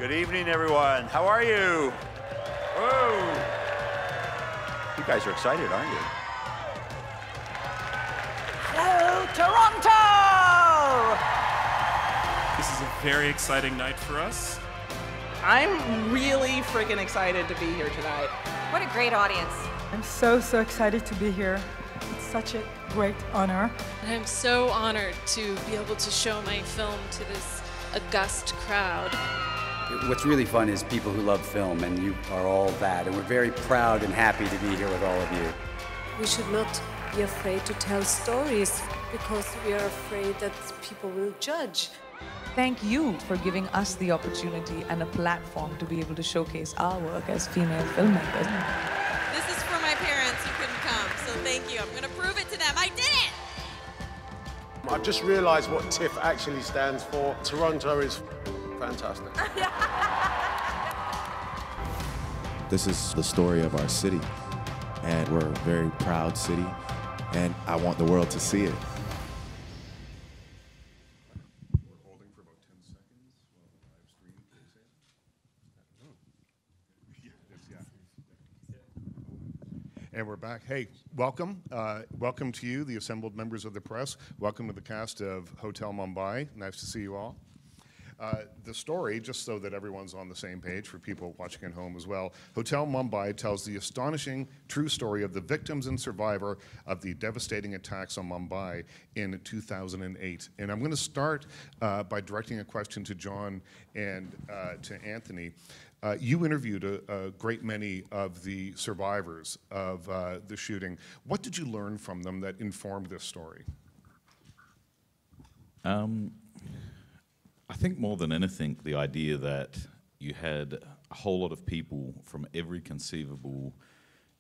Good evening, everyone. How are you? Whoa! You guys are excited, aren't you? Hello, Toronto! This is a very exciting night for us. I'm really freaking excited to be here tonight. What a great audience. I'm so excited to be here. It's such a great honor. And I'm so honored to be able to show my film to this august crowd. What's really fun is people who love film, and you are all that. And we're very proud and happy to be here with all of you. We should not be afraid to tell stories because we are afraid that people will judge. Thank you for giving us the opportunity and a platform to be able to showcase our work as female filmmakers. This is for my parents who couldn't come, so thank you. I'm going to prove it to them. I did it! I've just realised what TIFF actually stands for. Toronto is fantastic. This is the story of our city, and we're a very proud city, and I want the world to see it. We're holding for about 10 seconds while the live stream plays in. And we're back. Hey, welcome. Welcome to you, the assembled members of the press. Welcome to the cast of Hotel Mumbai. Nice to see you all. The story, just so that everyone's on the same page for people watching at home as well, Hotel Mumbai tells the astonishing true story of the victims and survivor of the devastating attacks on Mumbai in 2008. And I'm going to start by directing a question to John and to Anthony. You interviewed a great many of the survivors of the shooting. What did you learn from them that informed this story? I think more than anything, the idea that you had a whole lot of people from every conceivable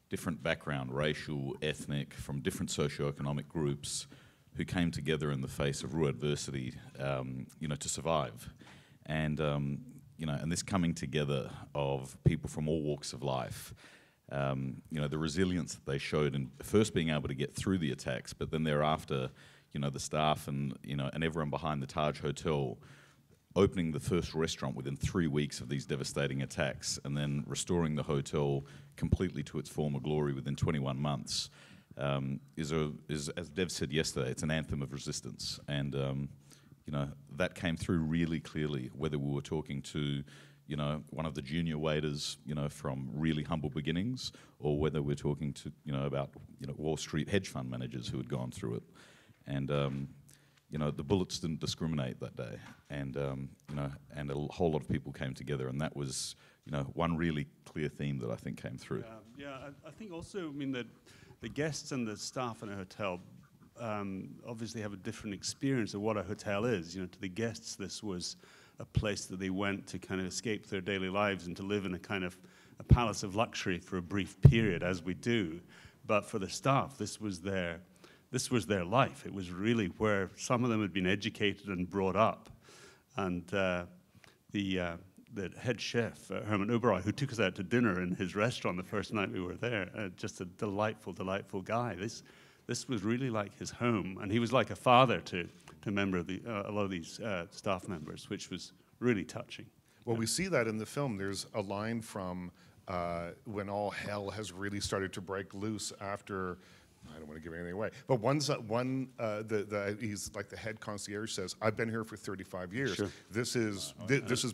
different background, racial, ethnic, from different socioeconomic groups who came together in the face of real adversity, to survive. And, and this coming together of people from all walks of life, the resilience that they showed in first being able to get through the attacks, but then thereafter, the staff and everyone behind the Taj Hotel opening the first restaurant within 3 weeks of these devastating attacks, and then restoring the hotel completely to its former glory within 21 months, is, as Dev said yesterday, it's an anthem of resistance. And that came through really clearly, whether we were talking to one of the junior waiters, from really humble beginnings, or whether we're talking to, about, Wall Street hedge fund managers who had gone through it. And, the bullets didn't discriminate that day. And, and a whole lot of people came together, and that was, one really clear theme that I think came through. I think also, that the guests and the staff in a hotel obviously have a different experience of what a hotel is. To the guests, this was a place that they went to kind of escape their daily lives and to live in a kind of a palace of luxury for a brief period, as we do. But for the staff, this was their life. It was really where some of them had been educated and brought up. And the head chef, Herman Oberoi, who took us out to dinner in his restaurant the first night we were there, just a delightful, delightful guy. This was really like his home, and he was like a father to a member of a lot of these staff members, which was really touching. Well, we see that in the film. There's a line from when all hell has really started to break loose after, I don't want to give anything away, but he's like the head concierge says, "I've been here for 35 years. Sure. This is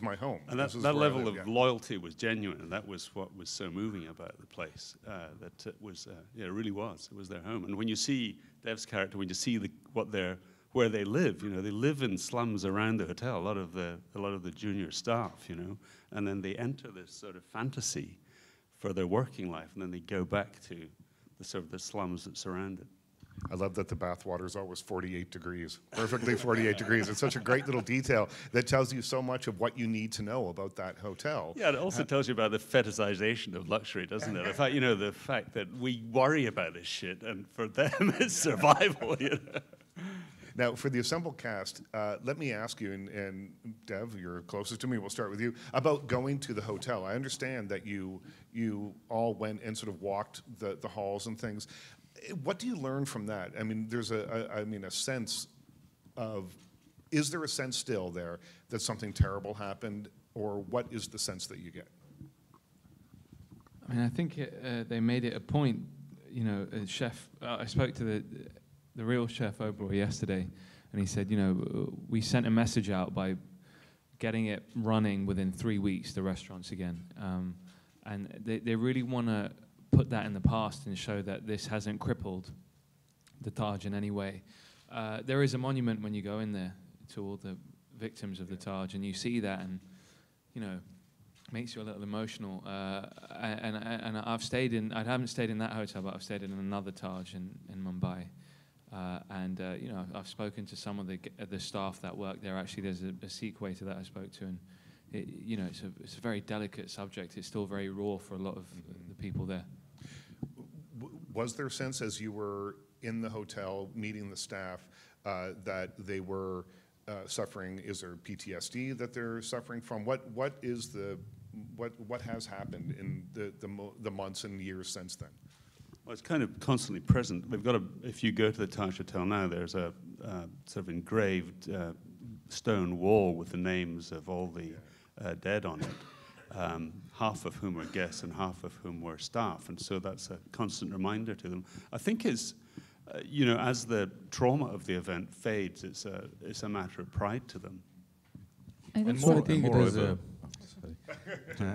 my home." And that level of loyalty was genuine, and that was what was so moving about the place. That it was, it really was. It was their home. And when you see Dev's character, when you see where they live, they live in slums around the hotel. A lot of the junior staff, and then they enter this sort of fantasy for their working life, and then they go back to the slums that surround it. I love that the bathwater is always 48 degrees, perfectly 48 degrees. It's such a great little detail that tells you so much of what you need to know about that hotel. Yeah, it also tells you about the fetishization of luxury, doesn't it? The fact that we worry about this shit, and for them it's survival. Now, for the assembled cast, let me ask you, and Dev, you're closest to me, we'll start with you, about going to the hotel. I understand that you all went and sort of walked the halls and things. What do you learn from that? I mean, there's a sense of Is there a sense still there that something terrible happened, or what is the sense that you get? I mean, I think they made it a point, you know, chef, I spoke to the real Chef Oberoi yesterday, and he said, you know, we sent a message out by getting it running within 3 weeks, the restaurants again. And they really want to put that in the past and show that this hasn't crippled the Taj in any way. There is a monument when you go in there to all the victims of the Taj, and you see that, and, you know, makes you a little emotional. And I've stayed in, I haven't stayed in that hotel, but I've stayed in another Taj in Mumbai. You know, I've spoken to some of the staff that work there. Actually, there's a Sikh waiter that I spoke to, and you know, it's a very delicate subject. It's still very raw for a lot of the people there. Was there a sense as you were in the hotel meeting the staff that they were suffering? Is there PTSD that they're suffering from? What has happened in the months and years since then? Well, it's kind of constantly present. We've got if you go to the Taj Hotel now, there's a sort of engraved stone wall with the names of all the dead on it, half of whom were guests and half of whom were staff, and so that's a constant reminder to them. I think you know, as the trauma of the event fades, it's a matter of pride to them. I think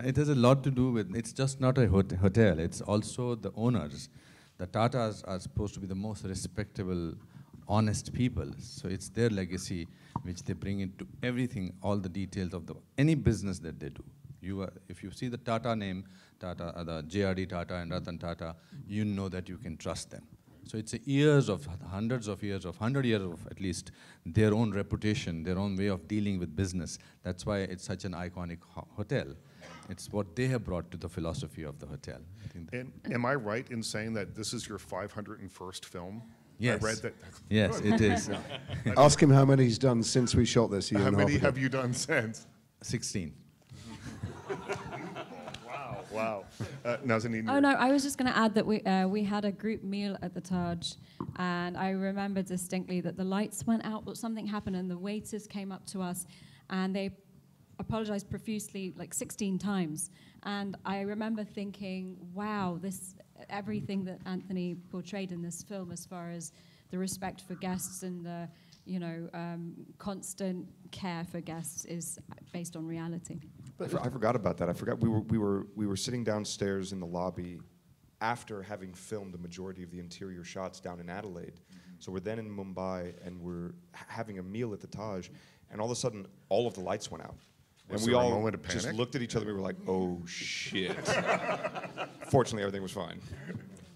it has a lot to do with, it's just not a hotel, it's also the owners. The Tatas are supposed to be the most respectable, honest people. So it's their legacy which they bring into everything, all the details of any business that they do. If you see the Tata name, Tata, the JRD Tata and Ratan Tata, you know that you can trust them. So it's years of, hundreds of years of, 100 years of at least, their own reputation, their own way of dealing with business. That's why it's such an iconic hotel. It's what they have brought to the philosophy of the hotel. And am I right in saying that this is your 501st film? Yes. I read that. Yes, it is. Ask him how many he's done since we shot this. How many have you done since? 16. Wow. Nazanin. Oh no, I was just going to add that we had a group meal at the Taj, and I remember distinctly that the lights went out, but something happened, and the waiters came up to us, and they apologized profusely like 16 times. And I remember thinking, wow, everything that Anthony portrayed in this film, as far as the respect for guests and the, you know, constant care for guests, is based on reality. But I forgot about that. I forgot we were sitting downstairs in the lobby after having filmed the majority of the interior shots down in Adelaide. So we're then in Mumbai and we're having a meal at the Taj, and all of a sudden all of the lights went out. And we all just looked at each other. We were like, "Oh shit!" Fortunately, everything was fine.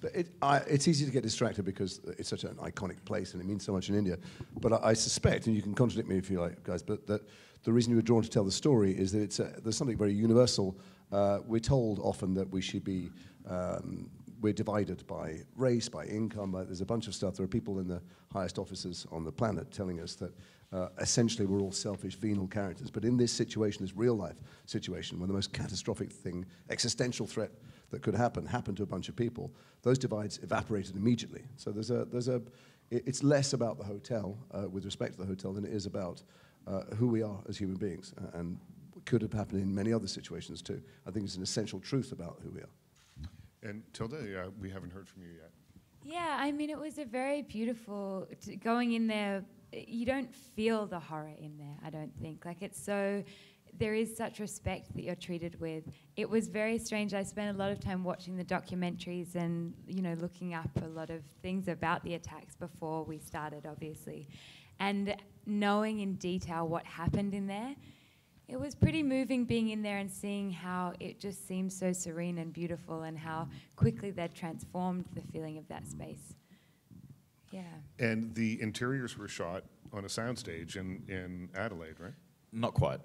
But it's easy to get distracted because it's such an iconic place and it means so much in India. But I suspect, and you can contradict me if you like, guys, but that the reason you were drawn to tell the story is that there's something very universal. We're told often that we should be, we're divided by race, by income. There's a bunch of stuff. There are people in the highest offices on the planet telling us that essentially we're all selfish, venal characters. But in this situation, this real life situation, when the most catastrophic thing, existential threat that could happened to a bunch of people, those divides evaporated immediately. So it's less about the hotel, with respect to the hotel, than it is about who we are as human beings, and could have happened in many other situations too. I think it's an essential truth about who we are. And Tilda, we haven't heard from you yet. Yeah, I mean, it was a very beautiful, going in there, you don't feel the horror in there, I don't think. Like, it's so, there is such respect that you're treated with. It was very strange. I spent a lot of time watching the documentaries and, you know, looking up a lot of things about the attacks before we started, obviously. And knowing in detail what happened in there, it was pretty moving being in there and seeing how it just seemed so serene and beautiful, and how quickly they'd transformed the feeling of that space. Yeah. And the interiors were shot on a soundstage in Adelaide, right? Not quite.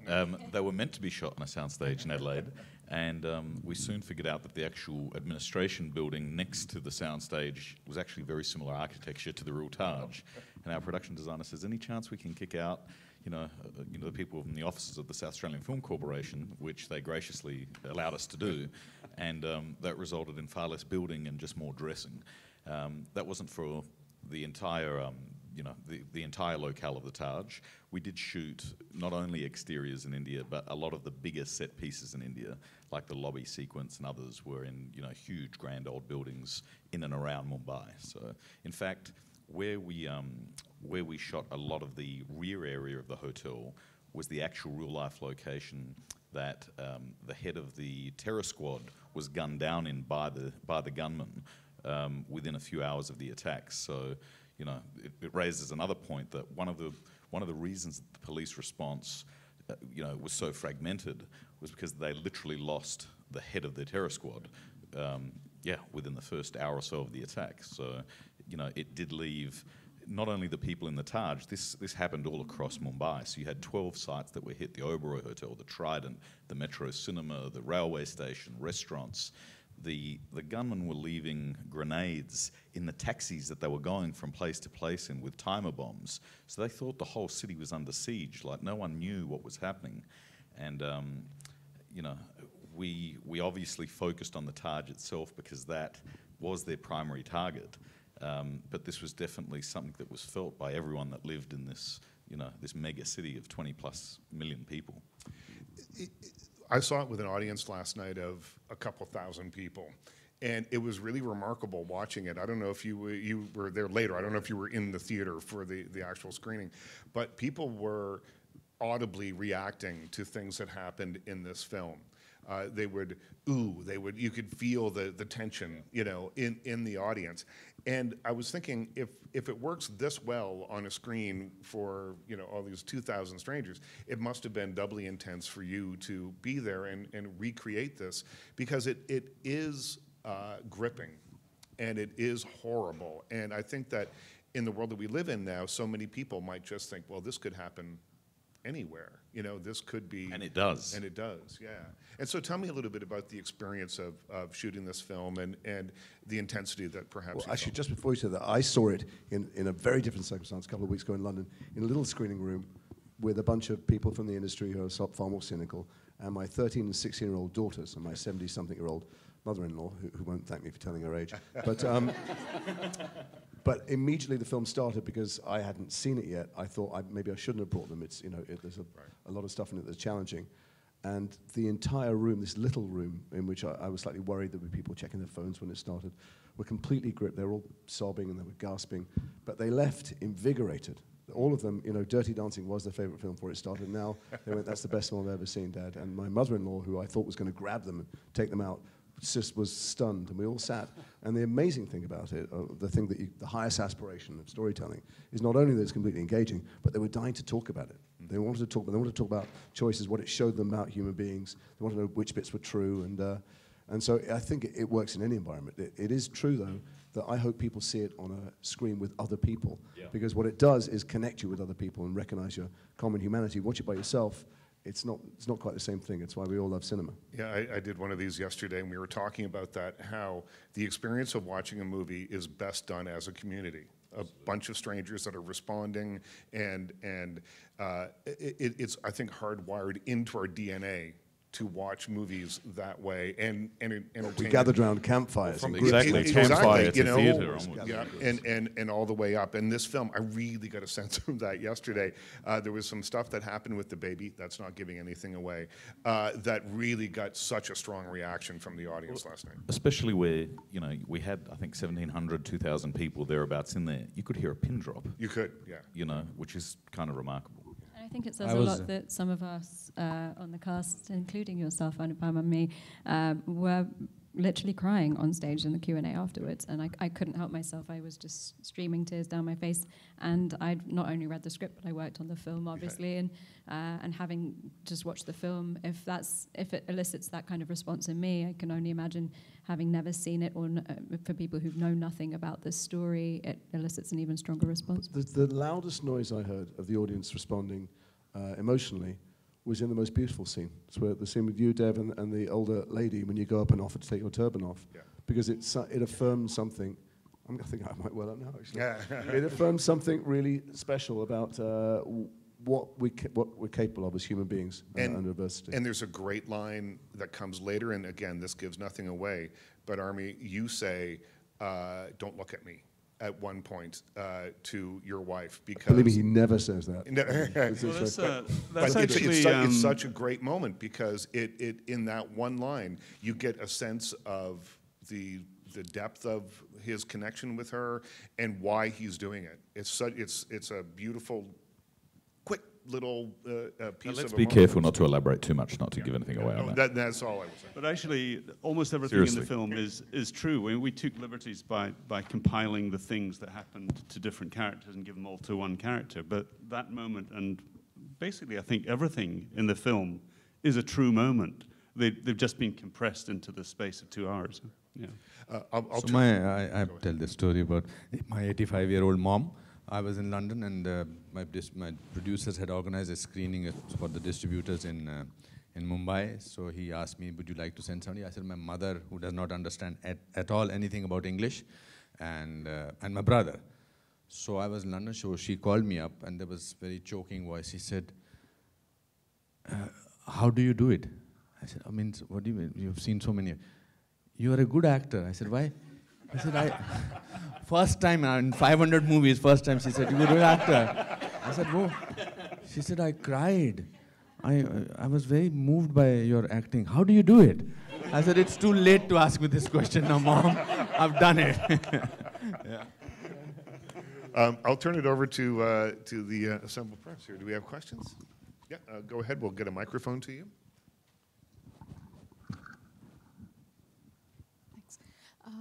They were meant to be shot on a soundstage in Adelaide, and we soon figured out that the actual administration building next to the soundstage was actually very similar architecture to the real Taj. And our production designer says, any chance we can kick out, the people from the offices of the South Australian Film Corporation, which they graciously allowed us to do, and that resulted in far less building and just more dressing. That wasn't for the entire the entire locale of the Taj. We did shoot not only exteriors in India, but a lot of the bigger set pieces in India, like the lobby sequence and others, were in huge, grand old buildings in and around Mumbai. So, in fact, where we shot a lot of the rear area of the hotel was the actual real-life location that the head of the terror squad was gunned down in by the gunman within a few hours of the attacks. So, it raises another point that one of the reasons that the police response, was so fragmented was because they literally lost the head of the terror squad, within the first hour or so of the attack. So, it did leave not only the people in the Taj, this happened all across Mumbai. So you had 12 sites that were hit: the Oberoi Hotel, the Trident, the Metro Cinema, the railway station, restaurants. The gunmen were leaving grenades in the taxis that they were going from place to place in with timer bombs. So they thought the whole city was under siege, like no one knew what was happening. And, we obviously focused on the Taj itself because that was their primary target. But this was definitely something that was felt by everyone that lived in this, this mega city of 20+ million people. I saw it with an audience last night of a couple thousand people, and it was really remarkable watching it. I don't know if you were there later. I don't know if you were in the theater for the actual screening, but people were audibly reacting to things that happened in this film. They would ooh, you could feel the tension, in the audience. And I was thinking, if it works this well on a screen for, all these 2,000 strangers, it must have been doubly intense for you to be there and recreate this, because it is gripping and it is horrible. And I think that in the world that we live in now, so many people might just think, well, this could happen anywhere. This could be... And it does. And it does, yeah. And so tell me a little bit about the experience of shooting this film and the intensity that perhaps... Well, actually, just before you said that, I saw it in a very different circumstance a couple of weeks ago in London, in a little screening room with a bunch of people from the industry who are far more cynical, and my 13 and 16-year-old daughters and my 70-something-year-old mother-in-law, who won't thank me for telling her age. But immediately the film started, because I hadn't seen it yet. I thought maybe I shouldn't have brought them. It's there's a lot of stuff in it that's challenging, and the entire room, this little room in which I was slightly worried there would be people checking their phones when it started, were completely gripped. They were all sobbing and they were gasping, but they left invigorated. All of them, Dirty Dancing was their favorite film before it started. Now they went, "That's the best film I've ever seen, Dad." And my mother-in-law, who I thought was going to grab them and take them out, just was stunned, and we all sat. And the amazing thing about it, the highest aspiration of storytelling, is not only that it's completely engaging, but they were dying to talk about it. They wanted to talk, but they wanted to talk about choices, what it showed them about human beings. They wanted to know which bits were true, and so I think it works in any environment. It is true, though, that I hope people see it on a screen with other people, because what it does is connect you with other people and recognize your common humanity. Watch it by yourself. It's not quite the same thing. It's why we all love cinema. Yeah, I did one of these yesterday, and we were talking about that, how the experience of watching a movie is best done as a community. A bunch of strangers that are responding, and it's, I think, hardwired into our DNA to watch movies that way and entertain. We gathered around campfires. Exactly, campfire to theater almost. Yeah, and all the way up. And this film, I really got a sense of that yesterday. There was some stuff that happened with the baby, that's not giving anything away, that really got such a strong reaction from the audience last night. Especially where, we had, I think, 1,700, 2,000 people thereabouts in there. You could hear a pin drop. You could, yeah. Which is kind of remarkable. I think it says a lot that some of us on the cast, including yourself, Anupam, and me, were literally crying on stage in the Q&A afterwards, and I couldn't help myself. I was just streaming tears down my face, and I'd not only read the script, but I worked on the film, obviously, and having just watched the film, if it elicits that kind of response in me, I can only imagine, having never seen it, or for people who know nothing about this story, it elicits an even stronger response. The loudest noise I heard of the audience responding emotionally was in the most beautiful scene. It's where the scene with you, Dev, and the older lady, when you go up and offer to take your turban off, because it affirms something. I think I might well up now, actually. It affirms something really special about what we're capable of as human beings under adversity. And there's a great line that comes later, and again, this gives nothing away, but Armie, you say, "Don't look at me." at one point to your wife, because Believe me, he never says that. It's such a great moment, because it in that one line you get a sense of the depth of his connection with her and why he's doing it. It's a beautiful, quick little piece. Let's be careful not to elaborate too much, not to give anything away on that. That's all I was saying. But actually, almost everything in the film is true. We took liberties by compiling the things that happened to different characters and give them all to one character. But that moment, and basically I think everything in the film, is a true moment. They've just been compressed into the space of 2 hours. Yeah. I tell the story about my 85-year-old mom. I was in London, and my producers had organized a screening for the distributors in Mumbai. So he asked me, would you like to send somebody? I said, my mother, who does not understand at all anything about English, and my brother. So I was in London, so she called me up, and there was very choking voice. She said, how do you do it? I said, what do you mean? You've seen so many. You are a good actor. I said, why? I said, first time in 500 movies, first time she said, you're a good actor. I said, whoa. She said, I cried. I was very moved by your acting. How do you do it? I said, it's too late to ask me this question now, Mom. I've done it. Yeah. I'll turn it over to the assembled press here. Do we have questions? Yeah, go ahead. We'll get a microphone to you.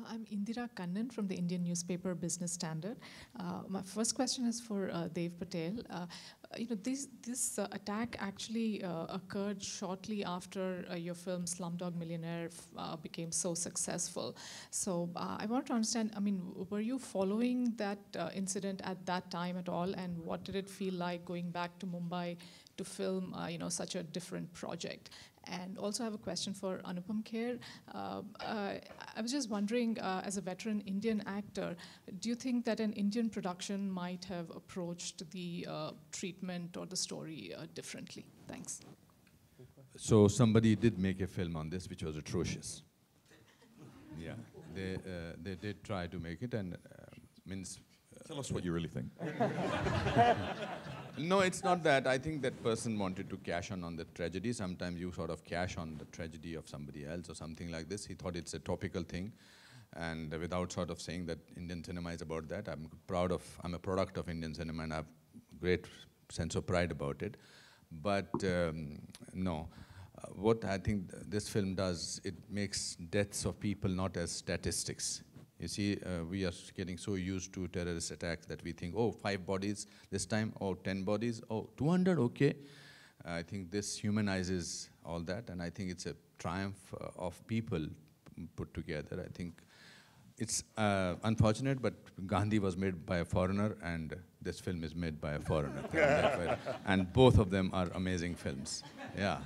I'm Indira Kannan from the Indian newspaper Business Standard. My first question is for Dev Patel. This attack actually occurred shortly after your film Slumdog Millionaire became so successful. So I want to understand, were you following that incident at that time at all, and what did it feel like going back to Mumbai to film such a different project? And also I have a question for Anupam Kher. I was just wondering, as a veteran Indian actor, do you think that an Indian production might have approached the treatment or the story differently? Thanks. So somebody did make a film on this, which was atrocious. Yeah, they did try to make it, and tell us what you really think. No, it's not that. I think that person wanted to cash on the tragedy. Sometimes you sort of cash on the tragedy of somebody else or something like this. He thought it's a topical thing, and without sort of saying that Indian cinema is about that, I'm a product of Indian cinema, and I have great sense of pride about it. But no, what I think this film does, it makes deaths of people not as statistics. You see, we are getting so used to terrorist attacks that we think, oh, 5 bodies this time, oh, 10 bodies, oh, 200, okay. I think this humanizes all that, and I think it's a triumph of people put together. I think it's unfortunate, but Gandhi was made by a foreigner, and this film is made by a foreigner. And both of them are amazing films. Yeah.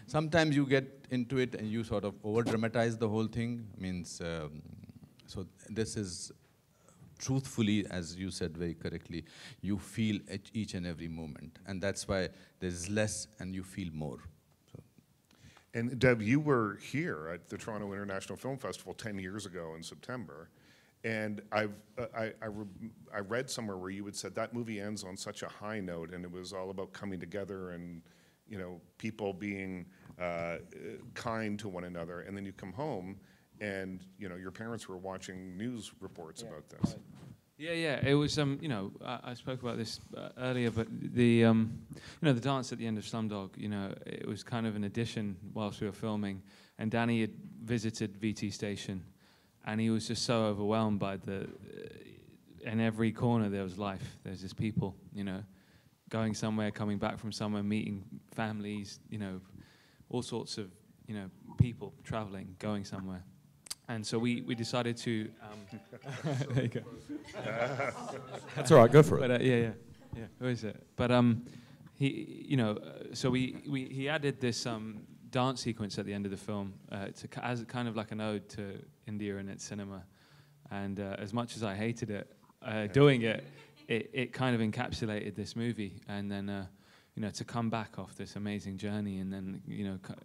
Sometimes you get into it and you sort of over-dramatize the whole thing. So this is, truthfully, as you said very correctly, you feel at each and every moment. And that's why there's less and you feel more. So. And Deb, you were here at the Toronto International Film Festival 10 years ago in September. And I read somewhere where you had said that movie ends on such a high note, and it was all about coming together and people being kind to one another. And then you come home, and your parents were watching news reports about this. Right. Yeah. It was I spoke about this earlier, but the the dance at the end of Slumdog, it was kind of an addition whilst we were filming, and Danny had visited VT Station, and he was just so overwhelmed by in every corner there was life. There's just people, going somewhere, coming back from somewhere, meeting families, all sorts of people traveling, going somewhere. And so we decided to. There you go. That's all right. Go for it. But yeah. Who is it? But he, so he added this dance sequence at the end of the film as kind of like an ode to India and its cinema. And as much as I hated it, doing it kind of encapsulated this movie. And then to come back off this amazing journey, and then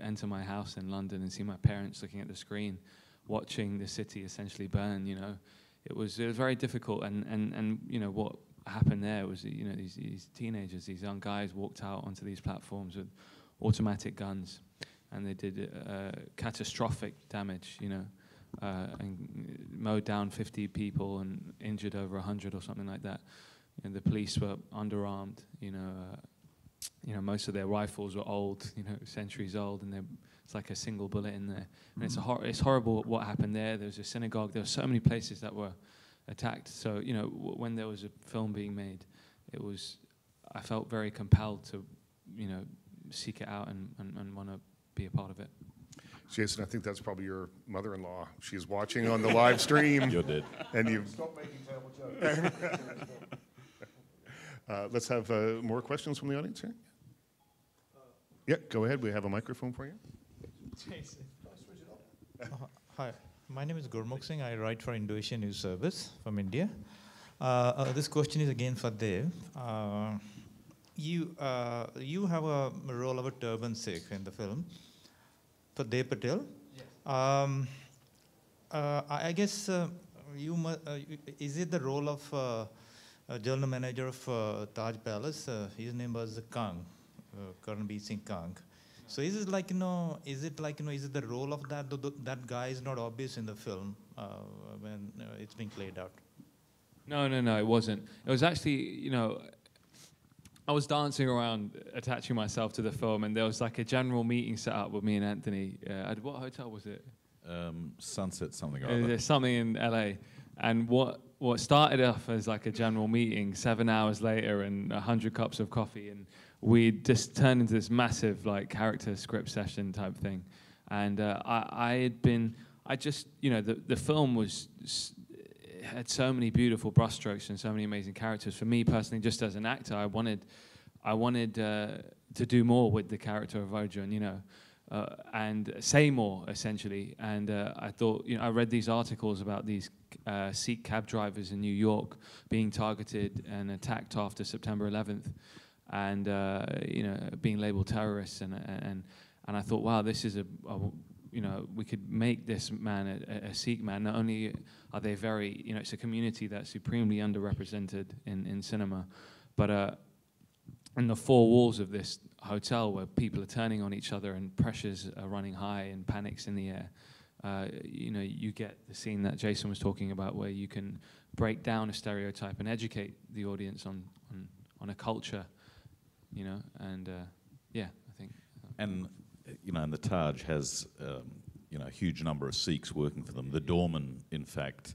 enter my house in London and see my parents looking at the screen, watching the city essentially burn, it was very difficult. And you know what happened there was, you know, these teenagers, these young guys walked out onto these platforms with automatic guns, and they did catastrophic damage, you know, and mowed down 50 people and injured over 100 or something like that. And the police were underarmed, you know, most of their rifles were old, you know, centuries old, and it's like a single bullet in there. And it's horrible what happened there. There was a synagogue. There were so many places that were attacked. So, you know, when there was a film being made, I felt very compelled to, you know, seek it out and want to be a part of it. Jason, I think that's probably your mother-in-law. She's watching on the live stream. You're dead. And you've Stop making terrible jokes. Let's have more questions from the audience here. Yeah, go ahead. We have a microphone for you. Jason. Hi, my name is Gurmukh Singh. I write for Indonesia News Service from India. This question is again for Dev. You have a role of a turban Sikh in the film for Dev Patel. Yes. I guess is it the role of general manager of Taj Palace? His name was Kang, Karnbir Singh Kang. So is it like, is it the role of that guy is not obvious in the film when it's being played out? No, it wasn't. It was actually, you know, I was dancing around, attaching myself to the film, and there was like a general meeting set up with me and Anthony. At what hotel was it? Sunset something or other. There's something in LA. And what started off as like a general meeting, 7 hours later and 100 cups of coffee, and we just turned into this massive like character script session type thing. And you know, the film had so many beautiful brushstrokes and so many amazing characters. For me personally, just as an actor, I wanted to do more with the character of Arjun, you know, and say more essentially. And I thought, you know, I read these articles about these Sikh cab drivers in New York being targeted and attacked after September 11th, and you know, being labeled terrorists. And I thought, wow, this is you know, we could make this man a Sikh man. Not only are they very, you know, it's a community that's supremely underrepresented in cinema, but in the four walls of this hotel where people are turning on each other and pressures are running high and panics in the air, you know, you get the scene that Jason was talking about where you can break down a stereotype and educate the audience on a culture, you know, and yeah, I think. And you know, and the Taj has you know, a huge number of Sikhs working for them. The doormen, in fact,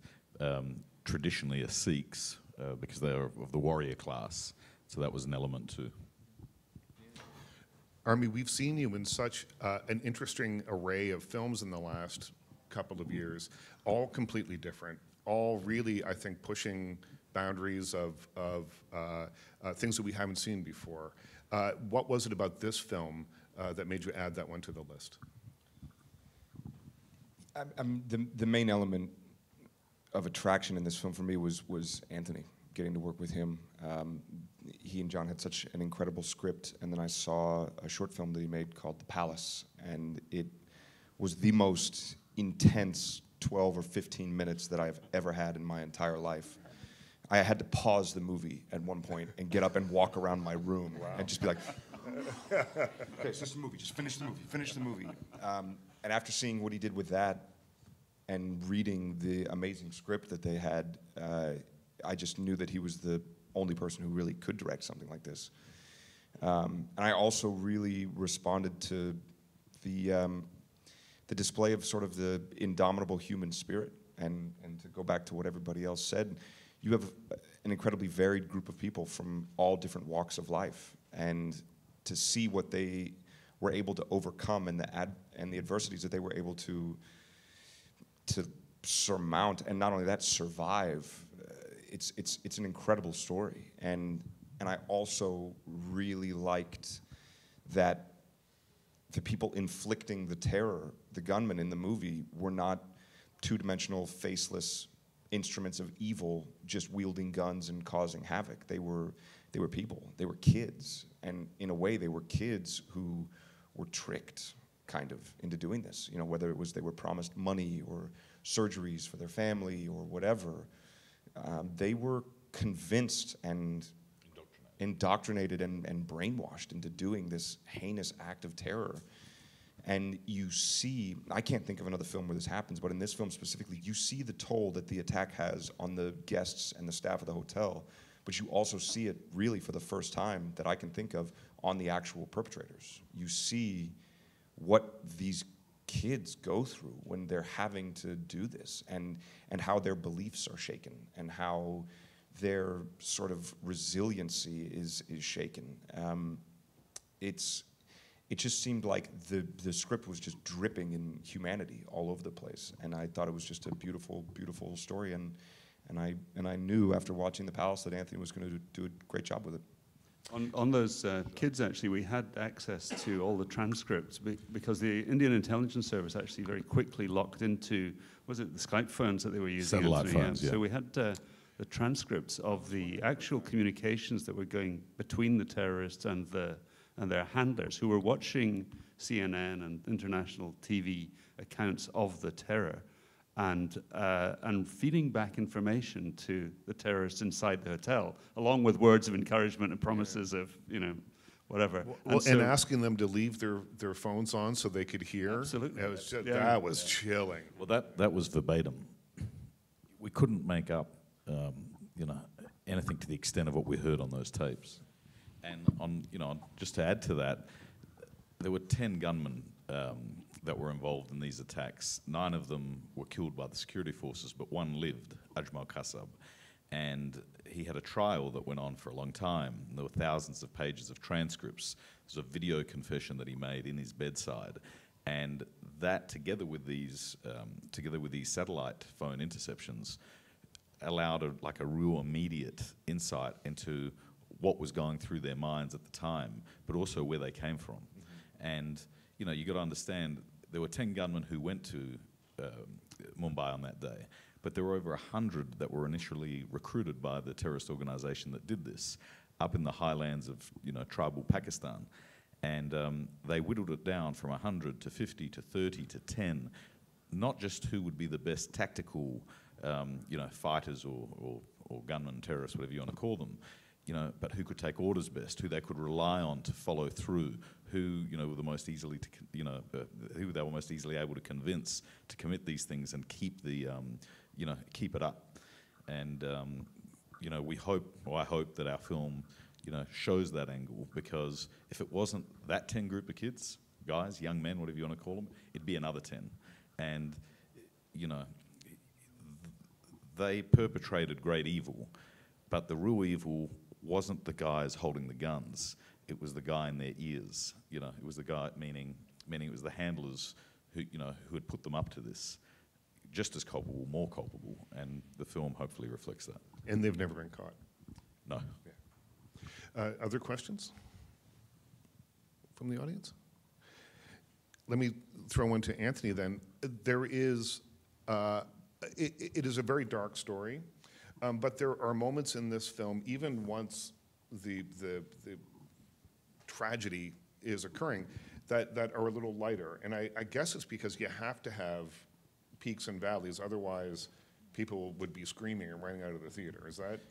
traditionally are Sikhs because they are of the warrior class. So that was an element too. Armie, we've seen you in such an interesting array of films in the last couple of years, all completely different, all really, I think, pushing boundaries of things that we haven't seen before. What was it about this film that made you add that one to the list? The main element of attraction in this film for me was Anthony, getting to work with him. He and John had such an incredible script, and then I saw a short film that he made called The Palace, and it was the most intense 12 or 15 minutes that I've ever had in my entire life. I had to pause the movie at one point and get up and walk around my room and just be like, okay, so this is the movie, just finish the movie. And after seeing what he did with that and reading the amazing script that they had, I just knew that he was the only person who really could direct something like this. And I also really responded to the display of sort of the indomitable human spirit. And to go back to what everybody else said, you have an incredibly varied group of people from all different walks of life. And to see what they were able to overcome and the adversities that they were able to surmount, and not only that, survive, it's an incredible story. And I also really liked that the people inflicting the terror, the gunmen in the movie, were not two-dimensional, faceless instruments of evil just wielding guns and causing havoc. They were people. They were kids. And in a way, they were kids who were tricked kind of into doing this. You know, whether it was they were promised money or surgeries for their family or whatever, they were convinced and indoctrinated and brainwashed into doing this heinous act of terror. And you see, I can't think of another film where this happens, but in this film specifically, you see the toll that the attack has on the guests and the staff of the hotel, but you also see it really for the first time that I can think of on the actual perpetrators. You see what these kids go through when they're having to do this, and how their beliefs are shaken, and how their sort of resiliency is shaken. It just seemed like the script was just dripping in humanity all over the place, and I thought it was just a beautiful, beautiful story, and I knew after watching The Palace that Anthony was going to do a great job with it. On those kids, actually, we had access to all the transcripts because the Indian Intelligence Service actually very quickly locked into, was it the Skype phones that they were using? Satellite phones, yeah. So we had the transcripts of the actual communications that were going between the terrorists and their handlers, who were watching CNN and international TV accounts of the terror, and feeding back information to the terrorists inside the hotel, along with words of encouragement and promises of, whatever. And asking them to leave their phones on so they could hear. Absolutely. That was chilling. Well, that was verbatim. We couldn't make up, anything to the extent of what we heard on those tapes. And just to add to that, there were 10 gunmen that were involved in these attacks. 9 of them were killed by the security forces, but 1 lived, Ajmal Kasab. And he had a trial that went on for a long time. There were thousands of pages of transcripts. There's a video confession that he made in his bedside. And that, together with these satellite phone interceptions, allowed a real immediate insight into what was going through their minds at the time, but also where they came from. And you got to understand, there were 10 gunmen who went to Mumbai on that day, but there were over 100 that were initially recruited by the terrorist organization that did this up in the highlands of tribal Pakistan. And they whittled it down from 100 to 50 to 30 to 10, not just who would be the best tactical fighters or gunmen, terrorists, whatever you want to call them, but who could take orders best, who they could rely on to follow through, who were the most easily who they were most easily able to convince to commit these things and keep keep it up. And I hope that our film shows that angle, because if it wasn't that 10 group of kids, guys, young men, whatever you want to call them, it'd be another 10. And they perpetrated great evil, but the real evil wasn't the guys holding the guns. It was the guy in their ears. It was the guy, meaning it was the handlers who had put them up to this. Just as culpable, more culpable, and the film hopefully reflects that. And they've never been caught. No. Yeah. Other questions from the audience? Let me throw one to Anthony then. There is, it is a very dark story. But there are moments in this film, even once the tragedy is occurring, that are a little lighter. And I guess it's because you have to have peaks and valleys, otherwise people would be screaming and running out of the theater. Is that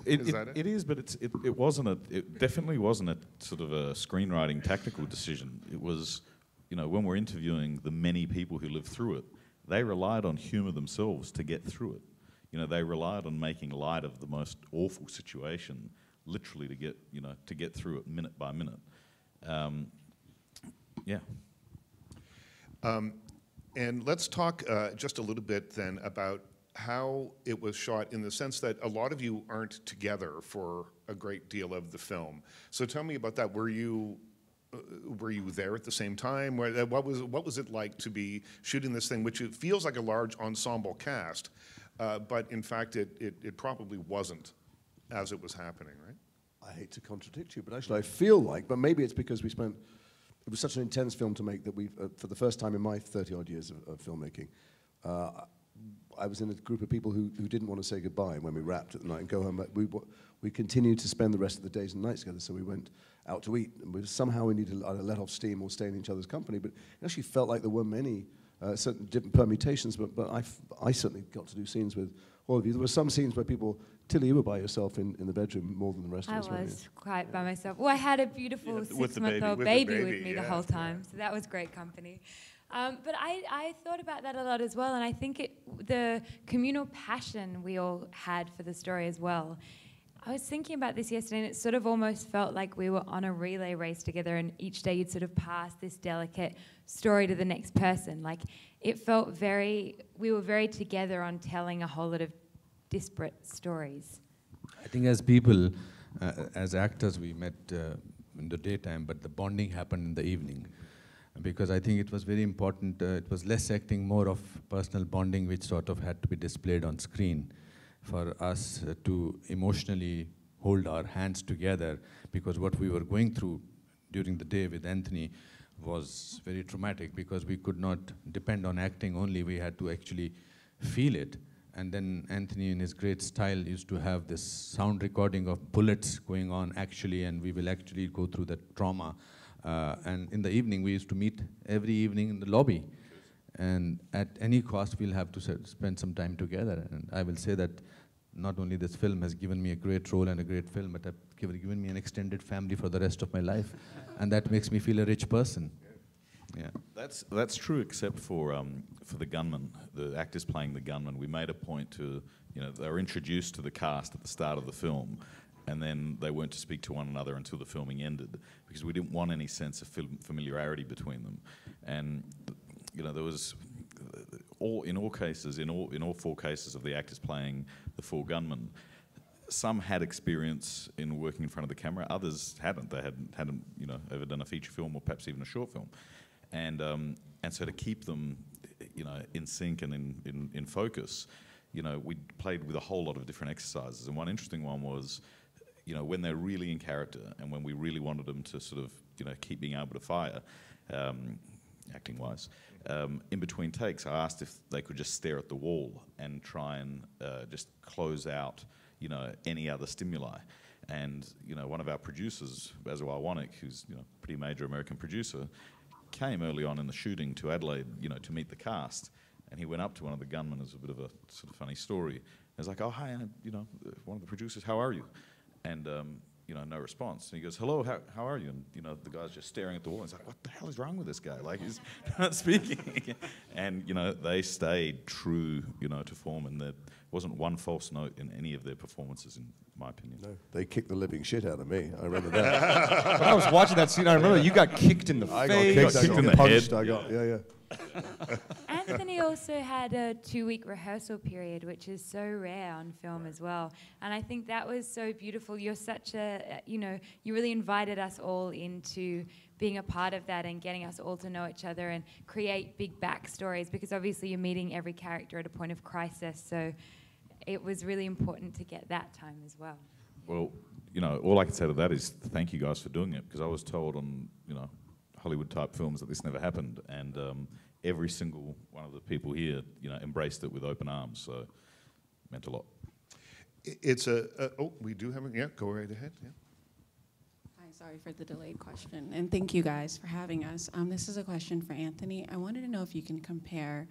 it? It is, but it definitely wasn't a sort of a screenwriting tactical decision. It was, when we're interviewing the many people who lived through it, they relied on humor themselves to get through it. They relied on making light of the most awful situation, literally to get through it minute by minute. And let's talk just a little bit then about how it was shot, in the sense that a lot of you aren't together for a great deal of the film. So tell me about that. Were you there at the same time? What was it like to be shooting this thing, which it feels like a large ensemble cast? But in fact, it probably wasn't as it was happening, right? I hate to contradict you, but actually I feel like, but maybe it's because it was such an intense film to make that we've, for the first time in my 30-odd years of filmmaking, I was in a group of people who didn't want to say goodbye when we wrapped at the night and go home. We continued to spend the rest of the days and nights together, so we went out to eat. And somehow we need to either let off steam or stay in each other's company. But it actually felt like there were many certain different permutations. But I certainly got to do scenes with all of you. There were some scenes where people, Tilly, you were by yourself in the bedroom more than the rest of us. I was quite by myself. Well, I had a beautiful 6-month-old baby with me the whole time, so that was great company. But I thought about that a lot as well, and I think the communal passion we all had for the story as well. I was thinking about this yesterday, and it sort of almost felt like we were on a relay race together, and each day you'd sort of pass this delicate story to the next person. Like, it felt we were very together on telling a whole lot of disparate stories. I think as people, as actors, we met in the daytime, but the bonding happened in the evening. Because I think it was very important, it was less acting, more of personal bonding, which sort of had to be displayed on screen for us to emotionally hold our hands together, because what we were going through during the day with Anthony was very traumatic, because we could not depend on acting only, we had to actually feel it. And then Anthony, in his great style, used to have this sound recording of bullets going on actually, and we will actually go through that trauma. And in the evening, we used to meet every evening in the lobby. And at any cost, we'll have to spend some time together. And I will say that not only this film has given me a great role and a great film, but it's given me an extended family for the rest of my life. And that makes me feel a rich person. Yeah. That's true, except for the gunman, the actors playing the gunman. We made a point to, they were introduced to the cast at the start of the film, and then they weren't to speak to one another until the filming ended, because we didn't want any sense of familiarity between them. And there was in all four cases of the actors playing the four gunmen, some had experience in working in front of the camera, others hadn't. They hadn't ever done a feature film or perhaps even a short film. And so to keep them, in sync and in focus, we played with a whole lot of different exercises. And one interesting one was, when they're really in character and when we really wanted them to sort of, keep being able to fire, acting-wise, in between takes, I asked if they could just stare at the wall and try and just close out, any other stimuli. And, one of our producers, Basil Warwick, who's, a pretty major American producer, came early on in the shooting to Adelaide, to meet the cast, and he went up to one of the gunmen. It was a bit of a sort of funny story. He was like, "Oh, hi, one of the producers, how are you?" And no response. And he goes, "Hello, how are you?" And the guy's just staring at the wall. He's like, "What the hell is wrong with this guy? Like, he's not speaking." And they stayed true, to form, and there wasn't one false note in any of their performances, in my opinion. No, they kicked the living shit out of me. I remember that. When I was watching that scene, I remember you got kicked in the face. I got kicked in the punched, head. Yeah. Anthony also had a 2-week rehearsal period, which is so rare on film as well. And I think that was so beautiful. You're such a, you really invited us all into being a part of that and getting us all to know each other and create big backstories, because obviously you're meeting every character at a point of crisis. So it was really important to get that time as well. Well, all I can say to that is thank you guys for doing it, because I was told on, Hollywood-type films that this never happened, and every single one of the people here, embraced it with open arms, so it meant a lot. It's we do have go right ahead, yeah. Hi, sorry for the delayed question, and thank you guys for having us. This is a question for Anthony. I wanted to know if you can compare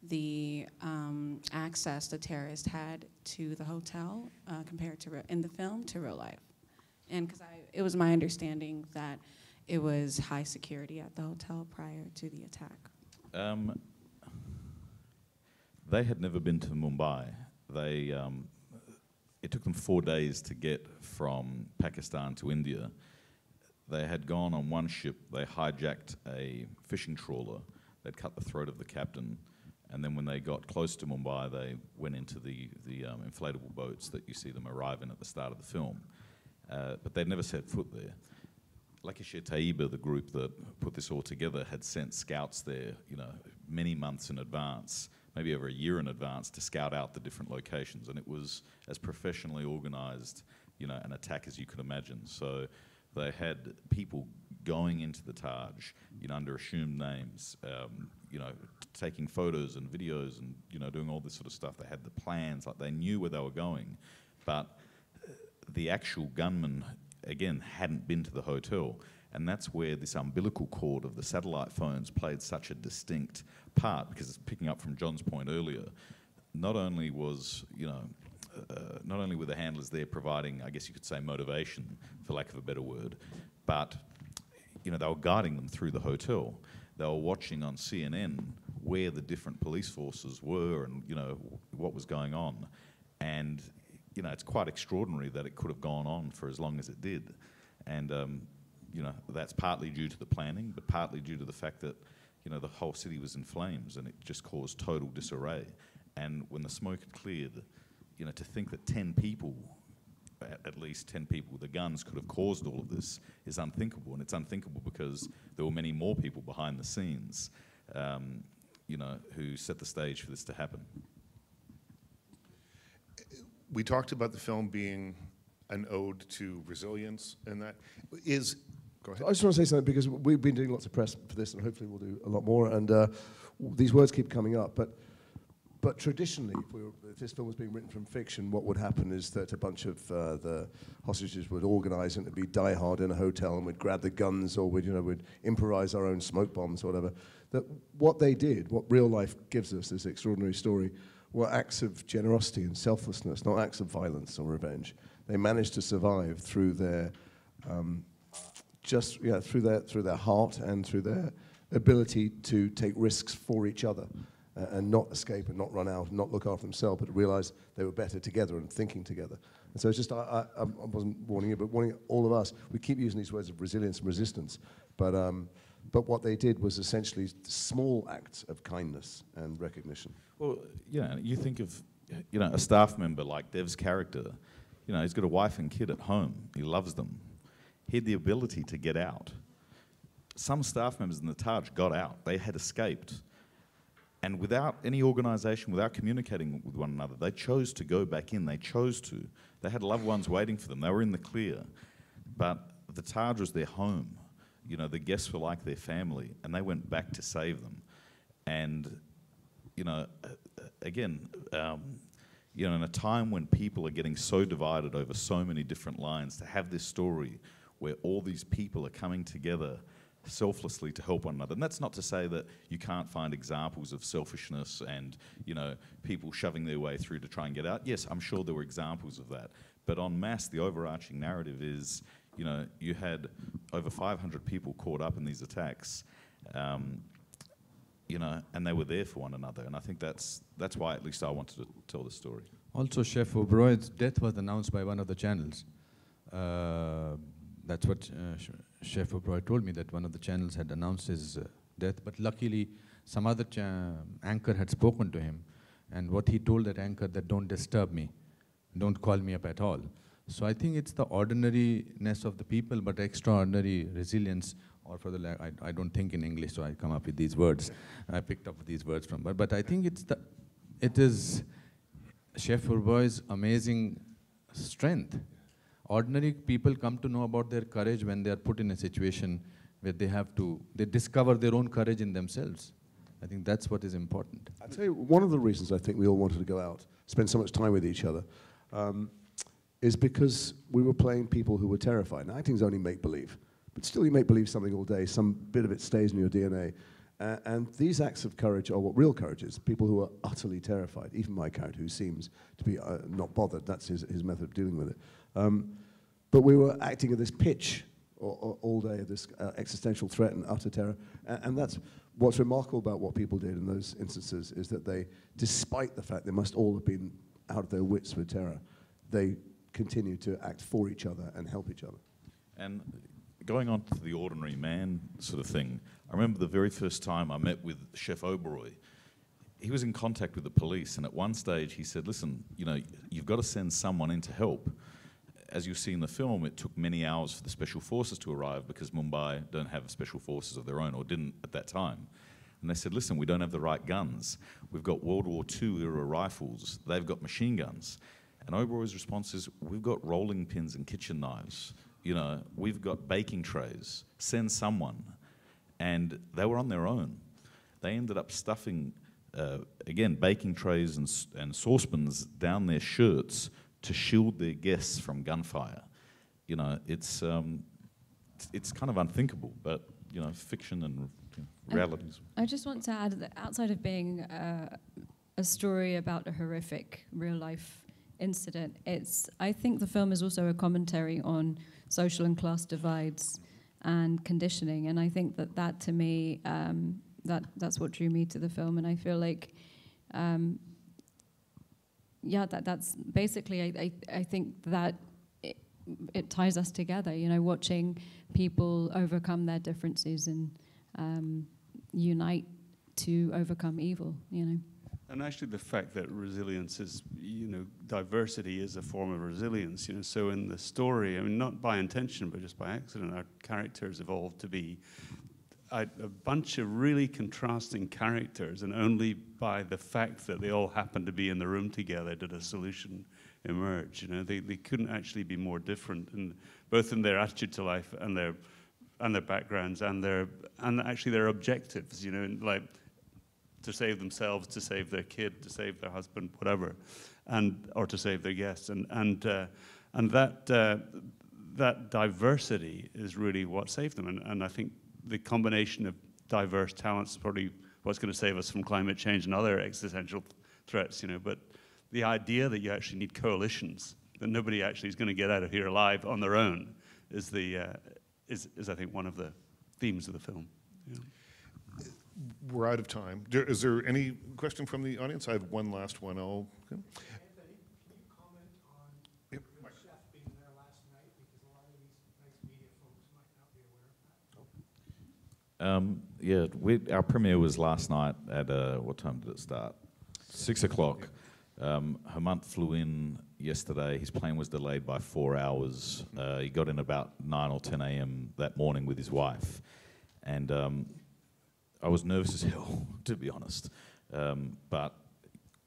the access the terrorist had to the hotel compared to in the film to real life. And because it was my understanding that it was high security at the hotel prior to the attack. They had never been to Mumbai. It took them 4 days to get from Pakistan to India. They had gone on one ship, they hijacked a fishing trawler, they'd cut the throat of the captain, and then when they got close to Mumbai, they went into the inflatable boats that you see them arrive in at the start of the film. But they'd never set foot there. Lakesh Taiba, the group that put this all together, had sent scouts there, many months in advance, maybe over a year in advance, to scout out the different locations. And it was as professionally organised, an attack as you could imagine. So they had people going into the Taj, under assumed names, taking photos and videos and, doing all this sort of stuff. They had the plans, like they knew where they were going. But the actual gunman, again, hadn't been to the hotel. And that's where this umbilical cord of the satellite phones played such a distinct part, because it's picking up from John's point earlier. Not only was, not only were the handlers there providing, I guess you could say, motivation, for lack of a better word, but they were guiding them through the hotel. They were watching on CNN where the different police forces were and what was going on. And it's quite extraordinary that it could have gone on for as long as it did. And that's partly due to the planning, but partly due to the fact that the whole city was in flames and it just caused total disarray. And when the smoke had cleared, to think that 10 people, at least 10 people with the guns, could have caused all of this is unthinkable. And it's unthinkable because there were many more people behind the scenes, who set the stage for this to happen. We talked about the film being an ode to resilience, and that is. Go ahead. I just want to say something, because we've been doing lots of press for this, and hopefully we'll do a lot more. And these words keep coming up, but traditionally, if this film was being written from fiction, what would happen is that a bunch of the hostages would organise and it'd be Die Hard in a hotel, and we'd grab the guns, or we'd improvise our own smoke bombs or whatever. That what they did, what real life gives us, this extraordinary story, were acts of generosity and selflessness, not acts of violence or revenge. They managed to survive through their through their heart and through their ability to take risks for each other. And not escape and not run out and not look after themselves, but realize they were better together and thinking together. And so it's just, I wasn't warning you, but warning all of us. We keep using these words of resilience and resistance, but what they did was essentially small acts of kindness and recognition. Well, you think of, a staff member like Dev's character, he's got a wife and kid at home. He loves them. He had the ability to get out. Some staff members in the Taj got out. They had escaped. And without any organisation, without communicating with one another, they chose to go back in. They chose to. They had loved ones waiting for them. They were in the clear. But the Taj was their home. The guests were like their family, and they went back to save them. And, again, in a time when people are getting so divided over so many different lines, to have this story where all these people are coming together selflessly to help one another. And that's not to say that you can't find examples of selfishness and, people shoving their way through to try and get out. Yes, I'm sure there were examples of that. But en masse, the overarching narrative is, you had over 500 people caught up in these attacks, and they were there for one another. And I think that's why at least I wanted to tell the story. Also, Chef O'Brien's death was announced by one of the channels. That's what Chef O'Brien told me, that one of the channels had announced his death, but luckily some other anchor had spoken to him, and what he told that anchor, that don't disturb me, don't call me up at all. So I think it's the ordinariness of the people, but extraordinary resilience, or for the, I don't think in English, so I come up with these words. I picked up these words from, but I think it is Chef O'Brien's amazing strength. Ordinary people come to know about their courage when they are put in a situation where they discover their own courage in themselves. I think that's what is important. I'll tell you, one of the reasons I think we all wanted to go out, spend so much time with each other, is because we were playing people who were terrified. Now, acting's only make-believe, but still you make-believe something all day, some bit of it stays in your DNA. And these acts of courage are what real courage is, people who are utterly terrified. Even my character, who seems to be not bothered, that's his method of dealing with it. But we were acting at this pitch all day, this existential threat and utter terror. And that's what's remarkable about what people did in those instances, is that they, despite the fact they must all have been out of their wits with terror, they continued to act for each other and help each other. And going on to the ordinary man sort of thing, I remember the very first time I met with Chef O'Brien. He was in contact with the police, and at one stage he said, listen, you've got to send someone in to help. As you see in the film, it took many hours for the special forces to arrive because Mumbai don't have special forces of their own, or didn't at that time. And they said, listen, we don't have the right guns. We've got World War II era rifles. They've got machine guns. And O'Brien's response is, we've got rolling pins and kitchen knives. We've got baking trays. Send someone. And they were on their own. They ended up stuffing, again, baking trays and saucepans down their shirts to shield their guests from gunfire. you know, it's kind of unthinkable, but you know, fiction and realities. I just want to add that outside of being a story about a horrific real-life incident, I think the film is also a commentary on social and class divides and conditioning, and I think that to me, that's what drew me to the film, and I feel like, that's basically, I think that it ties us together, you know, watching people overcome their differences and unite to overcome evil, you know. And actually the fact that resilience is, you know, diversity is a form of resilience, you know, so in the story, I mean, not by intention, but just by accident, our characters evolved to be a bunch of really contrasting characters, and only by the fact that they all happened to be in the room together did a solution emerge, you know. They couldn't actually be more different, both in their attitude to life and their backgrounds and actually their objectives, you know, like to save themselves, to save their kid, to save their husband, whatever, or to save their guests, and that diversity is really what saved them, and I think the combination of diverse talents is probably what's going to save us from climate change and other existential threats, you know. But the idea that you actually need coalitions, that nobody actually is going to get out of here alive on their own, is I think one of the themes of the film. Yeah. We're out of time. Is there any question from the audience? I have one last one. Okay. Anthony, can you comment on the chef being there last night? Because a lot of these nice media folks might not be aware of that. Our premiere was last night at, what time did it start? 6 o'clock. Hemant flew in yesterday. His plane was delayed by 4 hours. He got in about 9 or 10 a.m. that morning with his wife. And I was nervous as hell, to be honest. But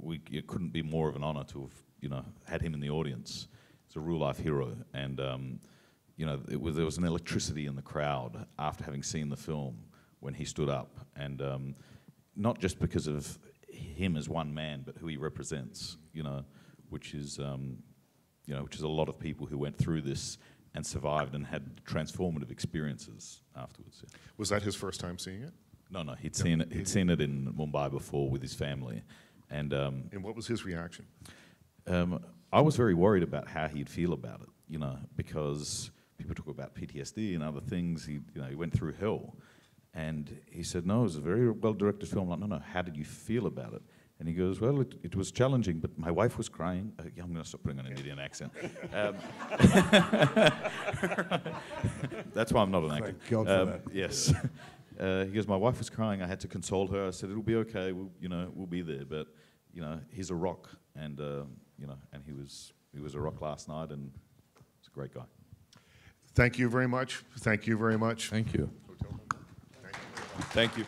it couldn't be more of an honor to have, you know, had him in the audience. He's a real-life hero. And, you know, there was an electricity in the crowd after having seen the film when he stood up. And not just because of him as one man, but who he represents, you know, which is a lot of people who went through this and survived and had transformative experiences afterwards. Yeah. Was that his first time seeing it? No, he'd seen it. He'd seen it in Mumbai before with his family, and what was his reaction? I was very worried about how he'd feel about it, you know, because people talk about PTSD and other things. He went through hell, and he said, "No, it was a very well-directed film." I'm like, no, how did you feel about it? And he goes, "Well, it was challenging, but my wife was crying." Yeah, I'm going to stop putting on an Indian accent. That's why I'm not an actor. Thank God for that. Yes. He goes, "My wife was crying. I had to console her." I said, "It'll be okay. We'll be there." But you know, he's a rock, and and he was a rock last night, and he's a great guy. Thank you very much. Thank you very much. Thank you. Thank you.